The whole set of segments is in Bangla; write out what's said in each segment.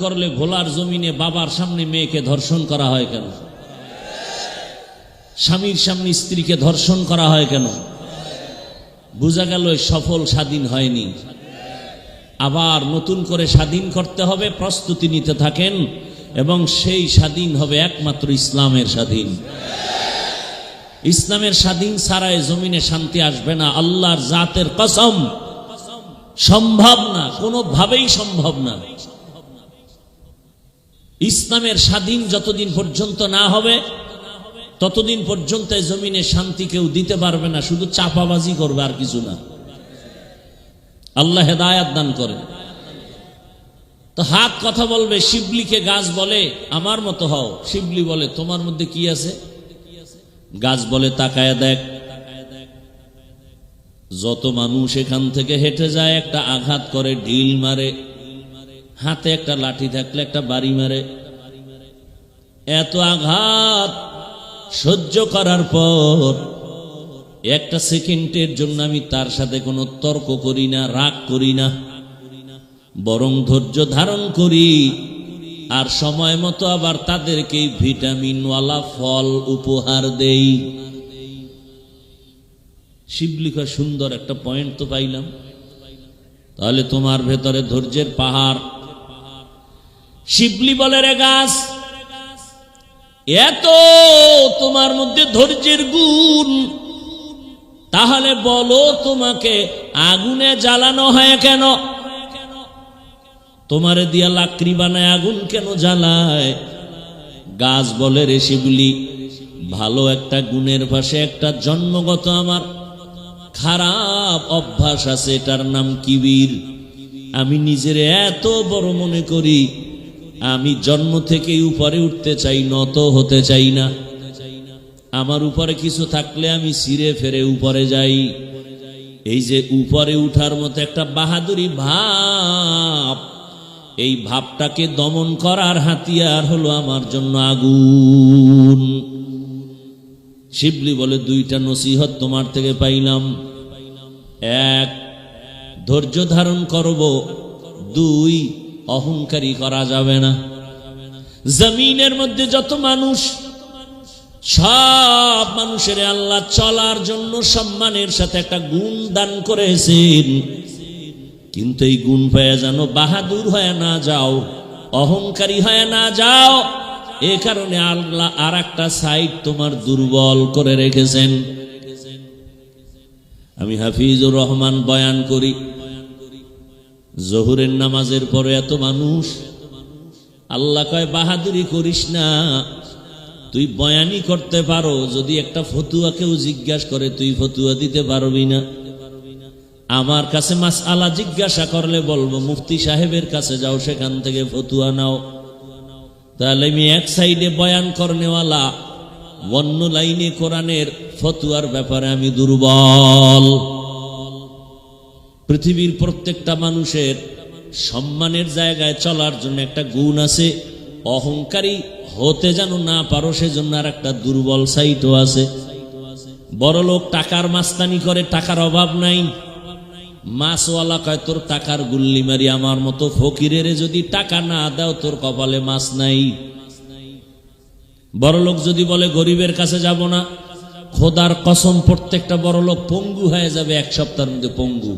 করলে ভোলার জমিনে বাবার সামনে মেয়েকে ধর্ষণ করা হয় কেন? স্বামীর সামনে স্ত্রীকে ধর্ষণ করা হয় কেন? বোঝা গেল সফল স্বাধীন হয়নি। আবার নতুন করে স্বাধীন করতে হবে, প্রস্তুতি নিতে থাকেন, এবং সেই স্বাধীন হবে একমাত্র ইসলামের স্বাধীন। ইসলামের স্বাধীন ছাড়াই জমিনে শান্তি আসবে না। আল্লাহর জাতের কসম, সম্ভব না, কোনোভাবেই সম্ভব না। ইসলামের স্বাধীন যতদিন পর্যন্ত না হবে ততদিন পর্যন্ত জমিনে শান্তি কেউ দিতে পারবে না, শুধু চাপাবাজি করবে আর কিছু না। আল্লাহ হেদায়াত দান করেন। তো হাত কথা বলবে, শিবলিকে গাছ বলে আমার মতো হও, শিবলি বলে তোমার মধ্যে কি আছে? গাছ বলে তাকায় দেখ। যত মানুষ এখান থেকে হেঁটে যায় একটা আঘাত করে, ঢিল মারে, হাতে একটা লাঠি থাকলে একটা বাড়ি মারে। এত আঘাত সহ্য করার পর একটা সেকেন্ডের জন্য আমি তার সাথে কোনো তর্ক করি না, রাগ করি না, বরং ধৈর্য ধারণ করি। আর সময় মতো আবার তাদেরকে ভিটামিনওয়ালা ফল উপহার দেই। শিবলিকা সুন্দর একটা পয়েন্ট তো পাইলাম। তাহলে তোমার ভেতরে ধৈর্যের পাহাড়। শিবলি বলে, রে গাছ, এত তোমার মধ্যে ধৈর্যের গুণ, তাহলে বলো তোমাকে আগুনে জ্বালানো হয় কেন? তোমারে দিয়া লাকড়ি বানায় আগুন কেন জ্বালায়? গাছ বলে, রে শিবলি, ভালো একটা গুণের পাশে একটা জন্মগত আমার খারাপ অভ্যাস আছে, এটার নাম কিবির। আমি নিজের এত বড় মনে করি, আমি জন্ম থেকেই উপরে উঠতে চাই, নত হতে চাই না। আমার উপরে কিছু থাকলে আমি ছিঁড়ে ফেরে উপরে যাই। এই যে উপরে উঠার মতো একটা বাহাদুরি ভাব, এই ভাবটাকে দমন করার হাতিয়ার হলো আমার জন্য আগুন। শিবলি বলে, দুইটা নসিহত তোমার থেকে পাইলাম। এক, ধৈর্য ধারণ করব। দুই, অহংকারী করা যাবে না। জমিনের মধ্যে যত মানুষ, সব মানুষের আল্লাহ চলার জন্য সম্মানের সাথে একটা গুণ দান করেছেন, কিন্তু এই গুণ পেয়ে যেন বাহাদুর হয়ে না যাও, অহংকারী হয়ে না যাও। এ কারণে আল্লাহ আর একটা সাইড তোমার দুর্বল করে রেখেছেন। আমি হাফিজুর রহমান বয়ান করি, জোহরের নামাজের পরে এত মানুষ, আল্লাহ কয় বাহাদুরি করিস না, তুই বয়ানই করতে পারো, যদি একটা ফতুয়া কেউ জিজ্ঞাসা করে তুই ফতুয়া দিতে পারবি না। আমার কাছে মাসআলা জিজ্ঞাসা করলে বলবো মুফতি সাহেবের কাছে যাও, সেখান থেকে ফতুয়া নাও। তাহলে আমি এক সাইডে বয়ান করনেওয়ালা, অন্য লাইনে কোরআনের ফতুয়ার ব্যাপারে আমি দুর্বল। পৃথিবীর প্রত্যেকটা মানুষের সম্মানের জায়গায় চলার জন্য একটা গুণ আছে, অহংকারী হতে যেন না পারো সেজন্য আর একটা দুর্বল সাইটও আছে। বড় লোক টাকার মাস্তানি করে, টাকার অভাব নাই। মাছওয়ালা কয় তোর টাকার গুল্লি মারি, আমার মতো ফকিরের যদি টাকা না দাও তোর কপালে মাছ নাই। বড় লোক যদি বলে গরিবের কাছে যাব না, খোদার কসম প্রত্যেকটা বড় লোক পঙ্গু হয়ে যাবে এক সপ্তাহের মধ্যে, পঙ্গু।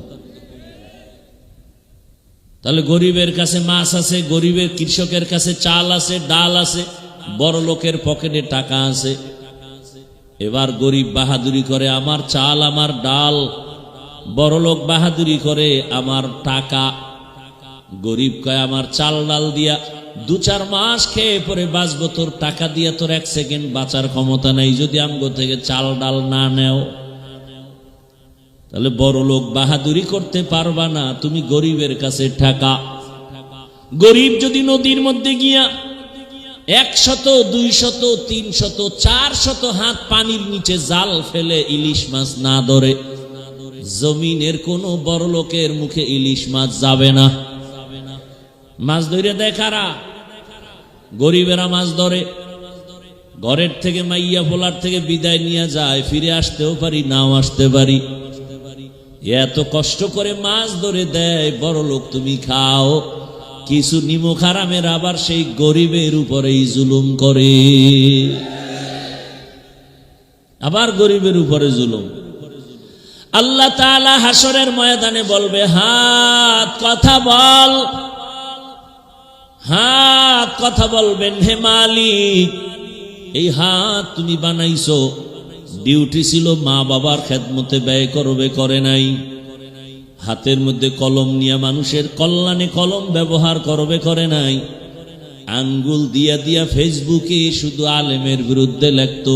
তাহলে গরিবের কাছে মাছ আছে, গরিবের কৃষকের কাছে চাল আছে, ডাল আছে, বড় লোকের পকেটে টাকা আছে। এবার গরিব বাহাদুরি করে আমার চাল আমার ডাল, বড় লোক বাহাদুরি করে আমার টাকা। গরিব কয় আমার চাল ডাল দিয়া 2-4 মাস খেয়ে পরে বাঁচবো, তোর টাকা দিয়া তোর 1 সেকেন্ড বাঁচার ক্ষমতা নাই যদি আমগো থেকে চাল ডাল না নেও। তাহলে বড় লোক বাহাদুরি করতে পারবা না, তুমি গরিবের কাছে টাকা। গরিব যদি নদীর মধ্যে গিয়া 100, 200, 300, 400 হাত পানির নিচে জাল ফেলে ইলিশ মাছ না ধরে, জমিনের কোন বড় লোকের মুখে ইলিশ মাছ যাবে না। মাছ ধরে দেখারা, গরিবেরা মাছ ধরে, ঘরের থেকে মাইয়া ফোলার থেকে বিদায় নিয়ে যায়, ফিরে আসতেও পারি নাও আসতে পারি। এত কষ্ট করে মাছ ধরে দেয়, বড় লোক তুমি খাও, কিছু নিমক হারামের আবার সেই গরিবের উপরেই জুলুম করে, আবার গরিবের উপরে জুলুম। আল্লাহ তাআলা হাসরের ময়দানে বলবে, হাত কথা বল, হাত কথা বলবেন, হে মালিক এই হাত তুমি বানাইছো, ডিউটি ছিল মা বাবার খেদমতে ব্যয় করবে, করে নাই। হাতের মধ্যে কলম নিয়ে মানুষের কল্যাণে কলম ব্যবহার করবে, করে নাই। আঙ্গুল দিয়া দিয়া ফেসবুকে শুধু আলেমের বিরুদ্ধে লেখতো,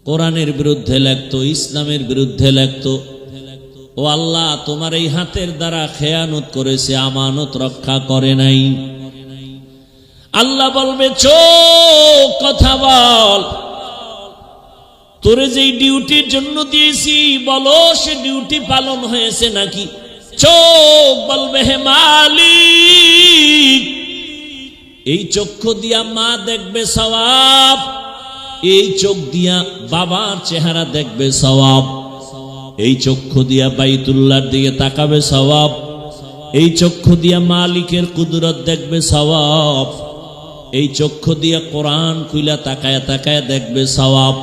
কোরআনের বিরুদ্ধে লেখতো, ইসলামের বিরুদ্ধে লেখতো। ও আল্লাহ, তোমার এই হাতের দ্বারা খেয়ানত করেছে, আমানত রক্ষা করে নাই। আল্লাহ বলবে, চোখ কথা বল, তোরে যেই ডিউটির জন্য দিয়েছি বলো সে ডিউটি পালন হয়েছে নাকি। চোখ বলবে, হে মালিক এই চক্ষু দিয়া মা দেখবে সওয়াব, এই চোখ দিয়া বাবার চেহারা দেখবে সওয়াব, এই চক্ষু দিয়া বাইতুল্লাহর দিকে তাকাবে সওয়াব, এই চক্ষু দিয়া মালিকের কুদরত দেখবে সওয়াব, এই চক্ষু দিয়া কোরআন খুইলা তাকায়া তাকায়া দেখবে সওয়াব।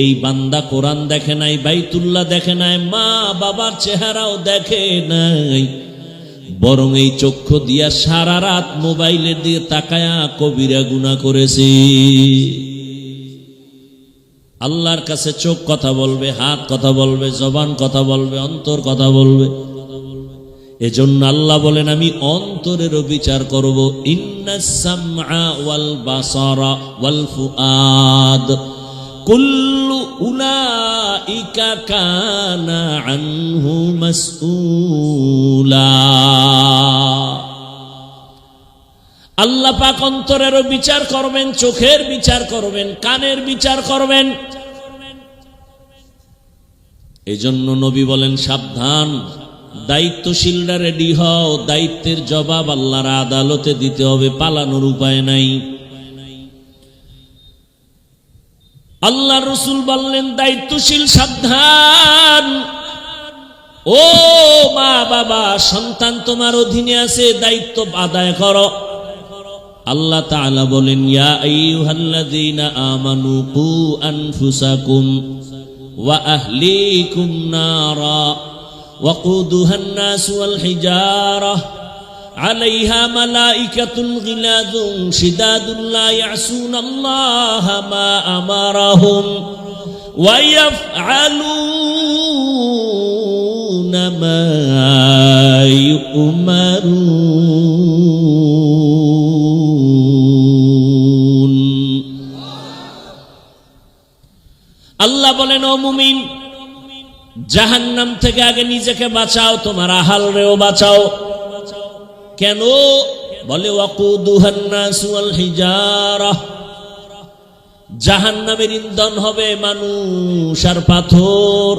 এই বান্দা কোরআন দেখে নাই, বাইতুল্লাহ দেখে নাই, মা বাবার চেহারাও দেখে নাই, বরং এই চক্ষু দিয়া সারা রাত মোবাইলের দিকে তাকায়া কবিরা গুনাহ করেছে। আল্লাহর কাছে চোখ কথা বলবে, হাত কথা বলবে, জবান কথা বলবে, অন্তর কথা বলবে। এজন্য আল্লাহ বলেন, আমি অন্তরেরও বিচার করব। ইন্নাস সামআ ওয়াল বাসারা ওয়াল ফুআদ কুল্লু উলাইকা কানা আনহু মাসউলা। আল্লাহ পাক অন্তরেরও বিচার করবেন, চোখের বিচার করবেন, কানের বিচার করবেন। এজন্য নবী বলেন, সাবধান, দায়িত্বশীলরা রেডি হও, দায়িত্বের জবাব আল্লাহর আদালতে দিতে হবে, পালানোর উপায় নাই। আল্লাহ রসুল বললেন, দায়িত্বশীল সাবধান, ও মা বাবা, সন্তান তোমার অধীনে আছে, দায়িত্ব আদায় করো। আল্লাহ তাআলা বলেন, ইয়া আইয়ুহাল্লাযীনা আমানু কু আনফুসাকুম ওয়া আহলিকুম নারা ওয়াকুদুহান নাস ওয়াল হিজারা আলাইহা মালাইকাতুন গিলাযুন শিদাদুন লা ইয়াসুনাল্লাহা মা আমারাহুম ওয়া ইয়াফআলুনা মা ইউমারুন। আল্লাহ বলেন, ও মুমিন, জাহান্নাম থেকে আগে নিজেকে বাঁচাও, তোমার আহাল রেও বাঁচাও। কেন? বলে, ওয়াকুদুহান নাস ওয়াল হিজারা, জাহান্নামের ইন্ধন হবে মানুষ আর পাথর।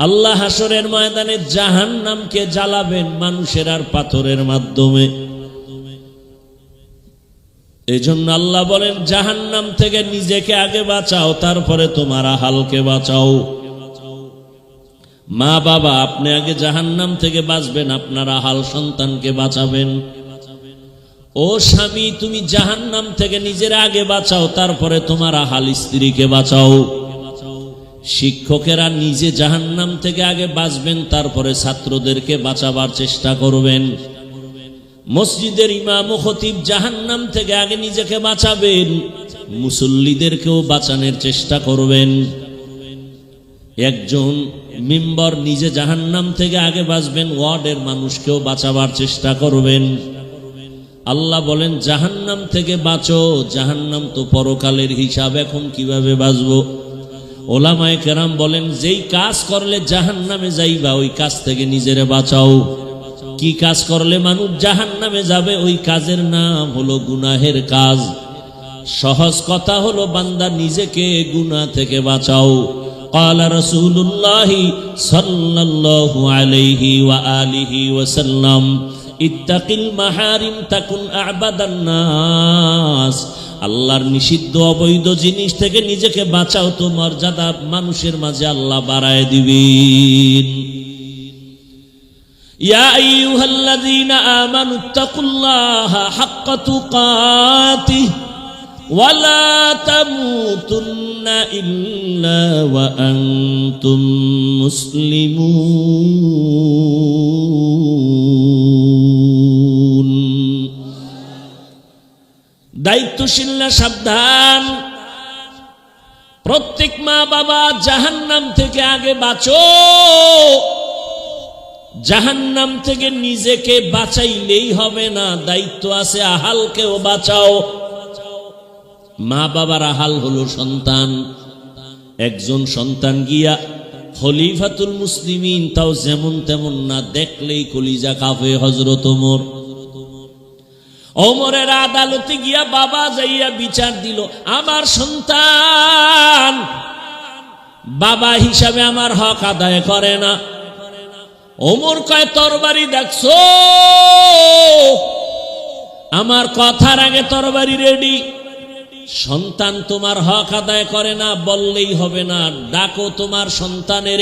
আল্লাহ হাসরের ময়দানে জাহান্নামকে জ্বালাবেন মানুষের আর পাথরের মাধ্যমে। এই জন্য আল্লাহ বলেন, জাহান্নাম থেকে নিজেকে আগে বাঁচাও, তারপরে তোমার আহালকে বাঁচাও। মা বাবা, আপনি আগে জাহান্নাম থেকে বাঁচবেন, আপনার আহাল সন্তানকে বাঁচাবেন। ও স্বামী, তুমি জাহান্নাম থেকে নিজের আগে বাঁচাও, তারপরে তোমার আহাল স্ত্রীকে বাঁচাও। শিক্ষকেরা নিজে জাহান্নাম থেকে আগে বাঁচবেন, তারপরে ছাত্রদেরকে বাঁচাবার চেষ্টা করবেন। মসজিদের ইমাম ও খতিব জাহান্নাম থেকে আগে নিজেকে বাঁচাবেন, মুসল্লিদেরকেও বাঁচানোর চেষ্টা করবেন। একজন মেম্বার নিজে জাহান্নাম থেকে আগে বাঁচবেন, ওয়ার্ডের মানুষকেও বাঁচাবার চেষ্টা করবেন। আল্লাহ বলেন, জাহান্নাম থেকে বাঁচো, জাহান্নাম তো পরকালের হিসাব, এখন কিভাবে বাঁচবো? ওলামায়ে কেরাম বলেন, যেই কাজ করলে জাহান্নামে যাইবা ওই কাজ থেকে নিজেরে বাঁচাও। কি কাজ করলে মানুষ জাহান্নামে যাবে? ওই কাজের নাম হলো গুনাহের কাজ। সহজ কথা হলো, বান্দা নিজেকে গুনাহ থেকে বাঁচাও। قال رسول الله صلى الله عليه وآله وسلم اتق المحارم تكن أعبد الناس। আল্লাহর নিষিদ্ধ অবৈধ জিনিস থেকে নিজেকে বাঁচাও, তো মর্যাদা মানুষের মাঝে আল্লাহ বাড়ায় দিবেন। ইয়া আইয়ুহাল্লাযীনা আমানুত্তাকুল্লাহা হাক্কা তুকাতিহি ওয়া লা তামুতুন্না ইল্লা ওয়া আনতুম মুসলিমুন। দায়িত্বশীলরা সাবধান, প্রত্যেক মা বাবা জাহান্নাম থেকে আগে বাঁচো। জাহান্নাম থেকে নিজেকে বাঁচাইলেই হবে না, দায়িত্ব আছে আহালকেও বাঁচাও। মা বাবার আহাল হলো সন্তান। একজন সন্তান গিয়া খলিফাতুল মুসলিমিন, তাও যেমন তেমন না, দেখলেই কলিজা কাঁপে। হযরত ওমর, ওমরের আদালতে গিয়া বাবা যাইয়া বিচার দিল, আমার সন্তান বাবা হিসাবে আমার হক আদায় করে না। ওমর কয়, তরবারি দেখছো? আমার কথার আগে তরবারি রেডি। সন্তান তোমার হক আদায় করে না বললেই হবে না, ডাকো তোমার সন্তানের।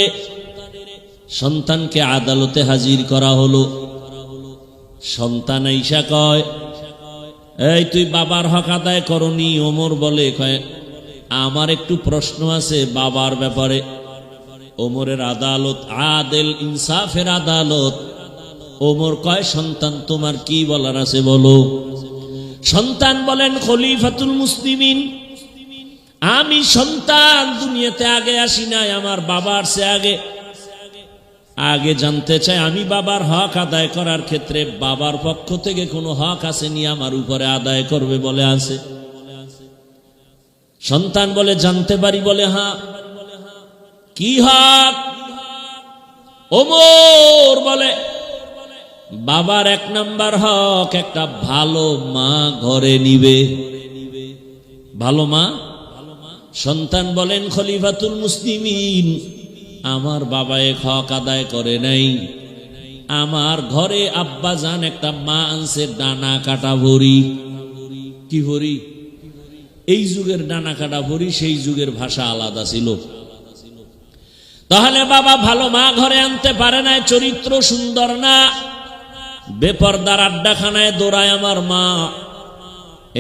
সন্তানকে আদালতে হাজির করা হলো। সন্তান আইসা কয়, এই তুই বাবার হক আদায় করনি। ওমর বলে, কয় আমার একটু প্রশ্ন আছে বাবার ব্যাপারে। ওমরের আদালত আদেল ইনসাফের আদালত। ওমর কয়, সন্তান তোমার কি বলার আছে বলো। সন্তান বলেন, খলিফাতুল মুসলিমিন, আমি সন্তান দুনিয়াতে আগে আসি নাই, আমার বাবার সে আগে জানতে চাই, আমি বাবার হক আদায় করার ক্ষেত্রে বাবার পক্ষ থেকে কোনো হক আসেনি আমার উপরে আদায় করবে বলে আছে। সন্তান বলে, জানতে পারি? বলে, হ্যাঁ। কি হক? ওমর বলে, বাবার এক নাম্বার হক একটা ভালো মা ঘরে নিবে। ভালো মা? সন্তান বলেন, খলিফাতুল মুসলিমিন, আমার বাবা এক হক আদায় করে নাই। আমার ঘরে আব্বা জান একটা মা আনছে ডানা কাটা ভরি। কি ভরি? এই যুগের ডানা কাটা ভরি, সেই যুগের ভাষা আলাদা ছিল। তাহলে বাবা ভালো মা ঘরে আনতে পারে নাই, চরিত্র সুন্দর না, বেপরদার আড্ডাখানায় দৌড়ায় আমার মা।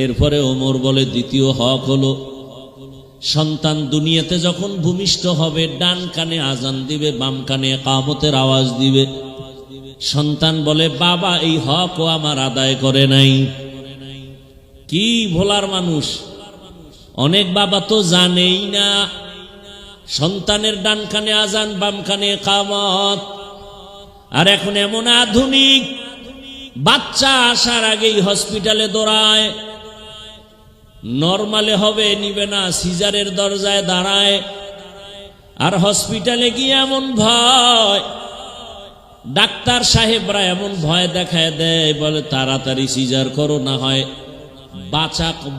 এরপরে ওমর বলে, দ্বিতীয় হক হলো, সন্তান দুনিয়াতে যখন ভূমিষ্ঠ হবে ডান কানে আজান দিবে, বাম কানে ইকামতের আওয়াজ দিবে। সন্তান বলে, বাবা এই হকও আমার আদায় করে নাই। কি ভোলার মানুষ! অনেক বাবা তো জানেই না সন্তানের ডান কানে আজান, বাম কানে ইকামত। আর এখন এমন আধুনিক, বাচ্চা আসার আগেই হসপিটালে দৌড়ায়। নরমালে হবে, নিবে না, সিজারের দরজায় দাঁড়ায়। আর হসপিটালে গিয়ে এমন ভয়, ডাক্তার সাহেবরা এমন ভয় দেখায় দেয়, বলে তাড়াতাড়ি সিজার করো, না হয়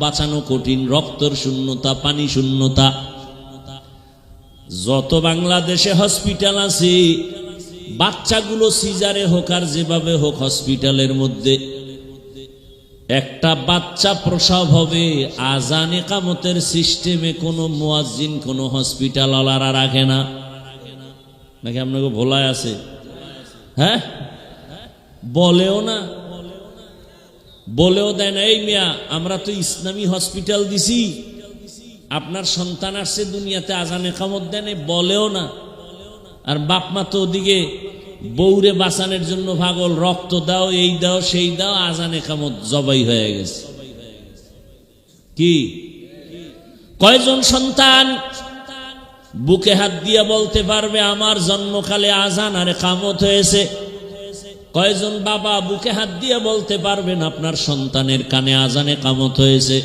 বাঁচানো কঠিন, রক্তর শূন্যতা, পানি শূন্যতা। যত বাংলাদেশে হসপিটাল আছে, বাচ্চাগুলো সিজারে হোক আর যেভাবে হোক, হসপিটালের মধ্যে একটা বাচ্চা প্রসব হবে, আজান ইকামতের সিস্টেমে কোনো মুয়াজ্জিন, কোনো হসপিটাল ওয়ালারা রাখে না। নাকি আপনাকে ভোলায় আছে? হ্যাঁ, বলেও না, বলেও দেয় না, এই মিয়া আমরা তো ইসলামী হসপিটাল দিছি, আপনার সন্তান আসছে দুনিয়াতে, আজান ইকামত দেন, বলেও না। আর বাপ মা তো ওদিকে বউরে বাঁচানোর জন্য পাগল, রক্ত দাও, এই দাও, সেই দাও, আজান ইকামত জবাই হয়ে গেছে। কি কয়জন সন্তান বুকে হাত দিয়ে বলতে পারবে আমার জন্মকালে আজান আর ইকামত হয়েছে? কয়জন বাবা বুকে হাত দিয়ে বলতে পারবেন আপনার সন্তানের কানে আজান ইকামত হয়েছে?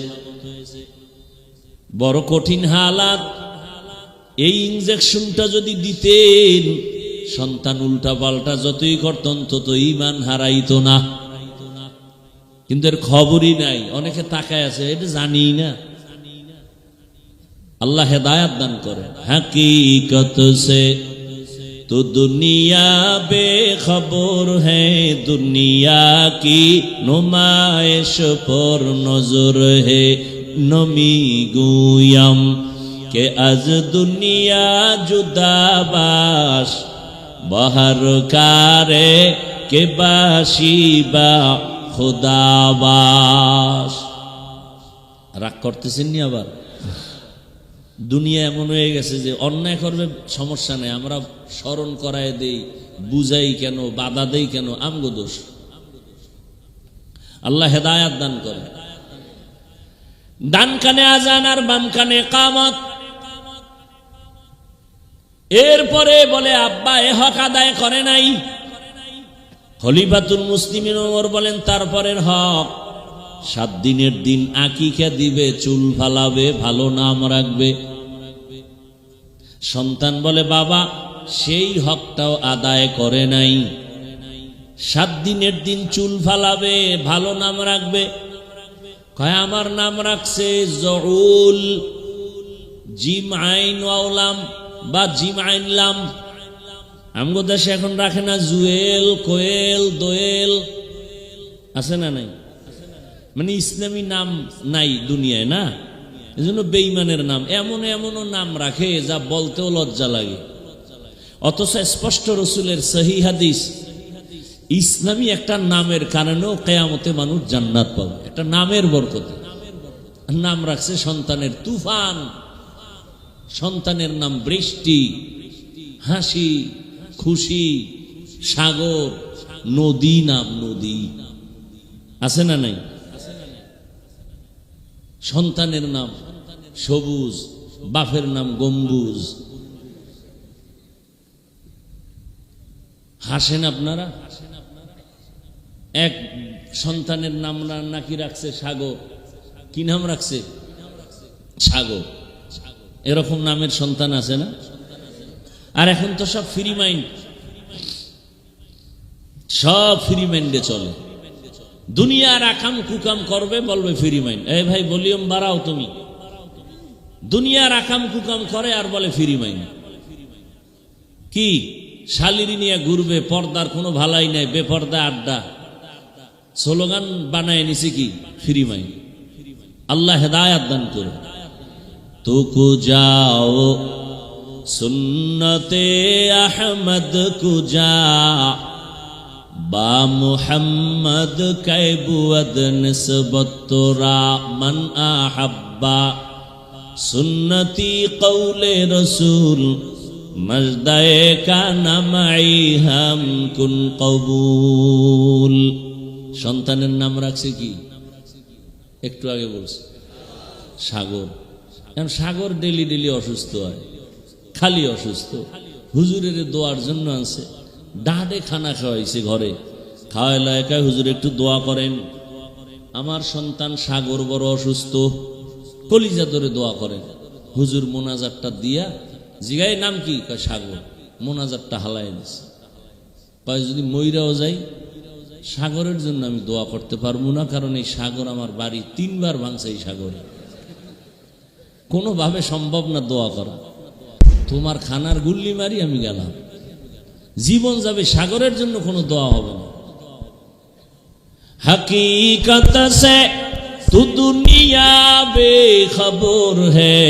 বড় কঠিন হালাত। এই ইনজেকশনটা যদি দিতেন, সন্তান উল্টা পাল্টা যতই করত অন্তত ঈমান হারাইতো না। কিন্তু এর খবরই নাই, অনেকে তাকায় আছে, এটা জানি না। আল্লাহ হেদায়াত দান করে। হकीकत से तो दुनिया बेखबर है, दुनिया की नुमाइश पर नजर है। नमी गुयम के आज दुनिया जुदा बाश, बाहर कारे কে বাসি বা খোদাবাস। রাগ করতেছেন নি আবার? দুনিয়া এমন হয়ে গেছে যে অন্যায় করবে সমস্যা নেই, আমরা স্মরণ করায় দেই, বুঝাই কেন, বাধা দেই কেন, আমগো দোষ। আল্লাহ হেদায়াত দান করে। ডান কানে আজান আর বাম কানে কামত। এরপরে বলে আব্বা এ হক আদায় করে নাই। খলিফাতুল মুসলিমিন ওমর বলেন তারপরের হক 7 দিনের দিন আকিকা দিবে, চুল ফালাবে, ভালো নাম রাখবে। সন্তান বলে বাবা সেই হকটাও আদায় করে নাই। 7 দিনের দিন চুল ফালাবে, ভালো নাম রাখবে। কয় আমার নাম রাখছে জউল, জিম আইন ওয়ালাম বা জিম আইন লাম। আমগো দেশে এখন রাখে না জুয়েল, কোয়েল, দোয়েল, আছে না নাই? মানে ইসলামী নাম নাই দুনিয়ায় না, এজন্য বেঈমানের নাম এমন এমনও নাম রাখে যা বলতেও লজ্জা লাগে। অথচ স্পষ্ট রসুলের সহিহ হাদিস, ইসলামী একটা নামের কারণেও কিয়ামতে মানুষ জান্নাত পাবে, একটা নামের বরকতে। নাম রাখছে সন্তানের তুফান, সন্তানের নাম বৃষ্টি, হাসি, খুশি, সাগর, নদী, নাম নদী, আছে না নাই? সন্তানের নাম সবুজ, বাপের নাম গম্বুজ। হাসেন আপনারা? এক সন্তানের নাম নাকি রাখছে সাগর। কি নাম রাখছে? সাগর। এরকম নামের সন্তান আছে না? আর এখন তো সব ফ্রি মাইন্ড, সব ফ্রি মাইন্ডে চলে। দুনিয়ার আকাম কুকাম করবে, বলবে ফ্রি মাইন্ড। এই ভাই ভলিউম বাড়াও তুমি। দুনিয়ার আকাম কুকাম করে আর বলে ফ্রি মাইন্ড। কি শালিরি নিয়ে ঘুরবে, পর্দার কোনো ভালাই নাই, বেপর্দা আড্ডা, স্লোগান বানায় নিছে কি ফ্রি মাইন্ড। আল্লাহ হেদায়াত দান করে। তুকু যাও সুন্নতে আহমদ কুজা বা মুহাম্মদ কাইবুয়াদ নিসবত তোরা মান আহাব্বা সুন্নতি কৌলে রসুল মজদায়ে কানা মাই হাম কুন কবুল। সন্তানের নাম রাখছে কি? একটু আগে বলছি সাগর। এখন সাগর ডেলি ডেলি অসুস্থ হয়, খালি অসুস্থ। হুজুরের দোয়ার জন্য আছে, ডাঁটে খানা খাওয়াইছে ঘরে, খাওয়াইলা একাই হুজুর একটু দোয়া করেন, আমার সন্তান সাগর বড় অসুস্থ, কলিজা ধরে দোয়া করেন। হুজুর মোনাজাতটা দিয়া জিগাই নাম কি? কয় সাগর। মোনাজাতটা হালাই দিছে। কয় যদি মইরাও যাই সাগরের জন্য আমি দোয়া করতে পারবো না, কারণ এই সাগর আমার বাড়ি 3 বার ভাঙছে। এই সাগরে কোনোভাবে সম্ভব না দোয়া করা। তোমার খানার গুল্লি মারি আমি গেলাম, জীবন যাবে, সাগরের জন্য কোনো দোয়া হবে না। হकीकत से तू दुनिया बेखबर है।